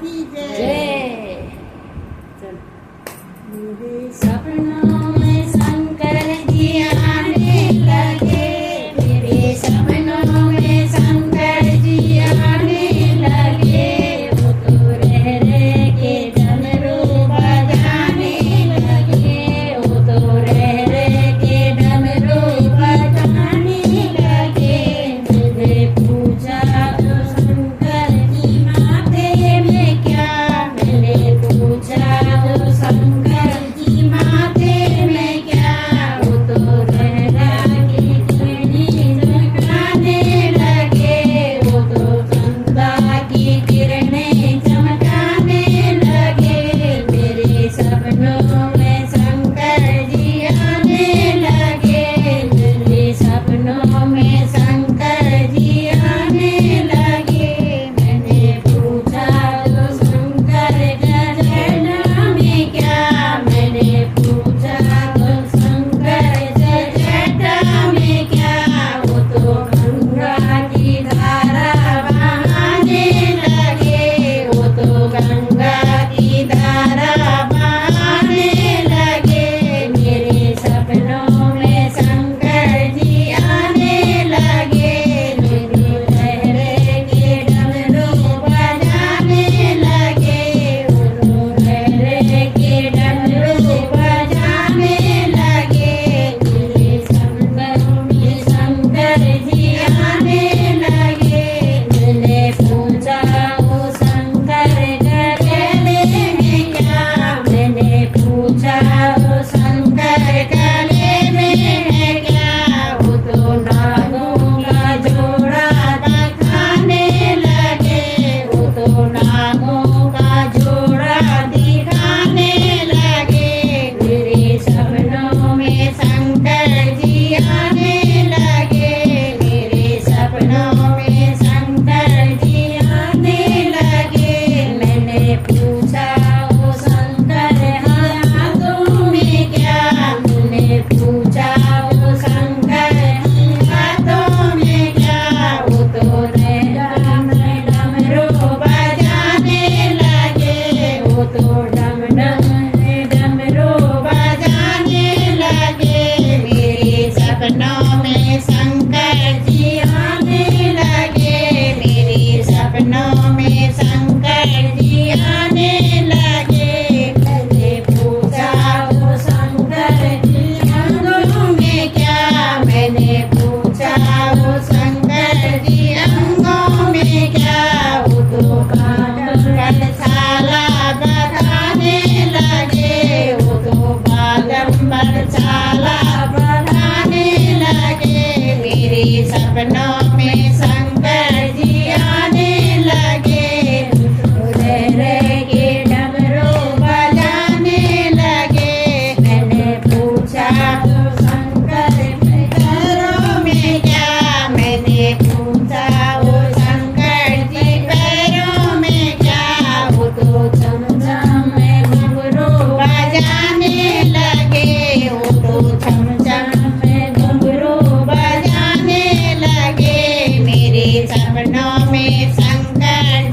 की जय। जय। चल। मेरे सपनों में शंकर जी आने लगे, मेरे सपनों में शंकर जी आने लगे। वो तो रह रह के डमरू बजाने लगे, वो तो रह रह के डमरू बजाने लगे। मैंने पूछा तो शंकर जी माथे में क्या, मैंने पूछा तो शंकर जी माथे में क्या। वो तो रह रह के किरणें चमकाने लगे, वो तो चंदा की किरणें चमकाने लगे। मेरे सपनों में शंकर जी आने लगे, मेरे सपनों में शंकर जी आने लगे। मैंने पूछा तो शंकर जटा में क्या, मैंने पूछा तो शंकर जटा में क्या। वो तो गंगा की धारा बहाने लगे, वो तो गंगा की धारा बहाने लगे। मेरे सपनों में शंकर जी आने लगे, मेरे लहरे के डमरू बजाने लगे, वो तो लहरे के डमरू बजाने लगे। मेरे सपनों में शंकर जी आने लगे। मैंने पूछा वो शंकर गले में क्या, मैंने पूछा वो शंकर गले में है क्या। वो तो नागों का जोड़ा दिखाने लगे, वो तो नागों का जोड़ा दिखाने लगे। मेरे सपनों में शंकर जी आने लगे, मेरे सपनों में शंकर जी आने लगे। मैंने पूछा वो शंकर हाथों में क्या, मैंने पूछा वो शंकर हाथों में क्या। वो तो डमरू बजाने लगे, वो तो डमरू बजाने लगे। मेरे सपनों में शंकर जी आने लगे, मेरे सपनों में शंकर जी आने लगे। मैंने पूछा वो शंकर जी अंगों में क्या, मैंने पूछा वो शंकर जी अंगों में क्या। वो तो छाला बताने लगे, वो तो बागंबर छाला बताने लगे। मेरे सपनों में शंकर जी आने लगे, रह रह के डमरू बजाने लगे। मैंने पूछा तो शंकर पैरों में क्या, मैंने पूछा वो शंकर जी पैरों में क्या। वो तो चमचम में घुंघरू बजाने लगे, वो तो चमचम में घुंघरू बजाने लगे। मेरे सपनों में शंकर